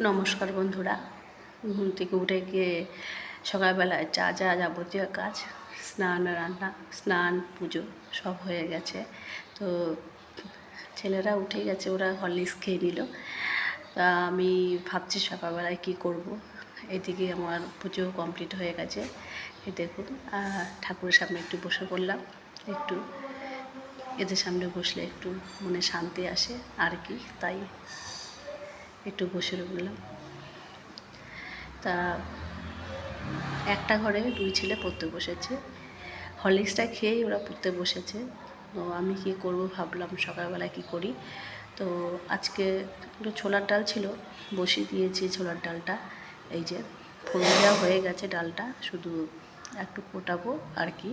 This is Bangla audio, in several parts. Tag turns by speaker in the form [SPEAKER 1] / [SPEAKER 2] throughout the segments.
[SPEAKER 1] নমস্কার বন্ধুরা। ঘুম থেকে উঠে গিয়ে সকালবেলায় যা যাবতীয় কাজ, স্নান, রান্না, স্নান, পুজো সব হয়ে গেছে। তো ছেলেরা উঠে গেছে, ওরা হরলিক্স খেয়ে নিল। তা আমি ভাবছি সকালবেলায় কী করব। এদিকে আমার পুজো কমপ্লিট হয়ে গেছে। এই দেখুন, ঠাকুরের সামনে একটু বসে পড়লাম। একটু এদের সামনে বসলে একটু মনে শান্তি আসে আর কি, তাই একটু বসে রইলাম। তা একটা ঘরে দুই ছেলে পড়তে বসেছে, হরলিক্সটা খেয়েই ওরা পড়তে বসেছে। তো আমি কি করব ভাবলাম সকালবেলায় কি করি। তো আজকে একটু ছোলার ডাল ছিল, বসিয়ে দিয়েছি ছোলার ডালটা। এই যে ফোড়ন দেওয়া হয়ে গেছে, ডালটা শুধু একটু ফোটাবো আর কি,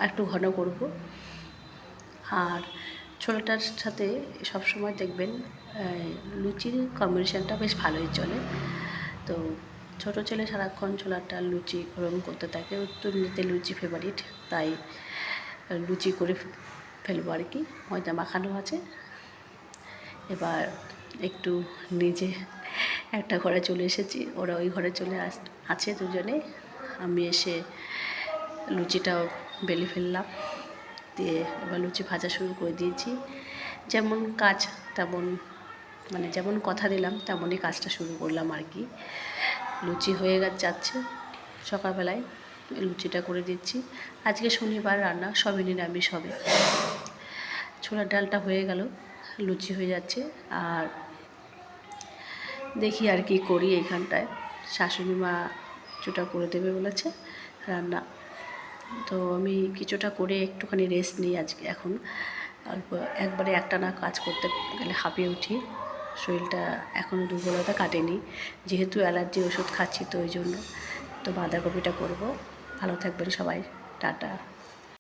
[SPEAKER 1] একটু ঘন করব। আর ছোলাটার সাথে সবসময় দেখবেন লুচির কম্বিনেশানটা বেশ ভালোই চলে। তো ছোটো ছেলে সারাক্ষণ ছোলার ডাল লুচি ওরকম করতে থাকে, ওর তো এমনিতে লুচি ফেভারিট, তাই লুচি করে ফেলবো আর কি। ময়দা মাখানো আছে। এবার একটু নিজে একটা ঘরে চলে এসেছি, ওরা ওই ঘরে চলে আছে দুজনে। আমি এসে লুচিটাও বেলে ফেললাম, দিয়ে এবার লুচি ভাজা শুরু করে দিয়েছি। যেমন কাজ তেমন, মানে যেমন কথা দিলাম তেমনই কাজটা শুরু করলাম আর কি। লুচি হয়ে যাচ্ছে, সকালবেলায় লুচিটা করে দিচ্ছি। আজকে শনিবার, রান্না সবই নিরামিষ হবে। ছোলার ডালটা হয়ে গেল, লুচি হয়ে যাচ্ছে। আর দেখি আর কি করি এইখানটায়। শাশুড়ি মা কিছুটা করে দেবে বলেছে রান্না। তো আমি কিছুটা করে একটুখানি রেস্ট নিই আজকে। এখন অল্প একবারে একটানা কাজ করতে গেলে হাঁপিয়ে উঠি, শরীরটা এখনও দুর্বলতা কাটেনি। যেহেতু অ্যালার্জির ওষুধ খাচ্ছি, তো ওই জন্য তো বাঁধাকপিটা করব। ভালো থাকবেন সবাই, টাটা।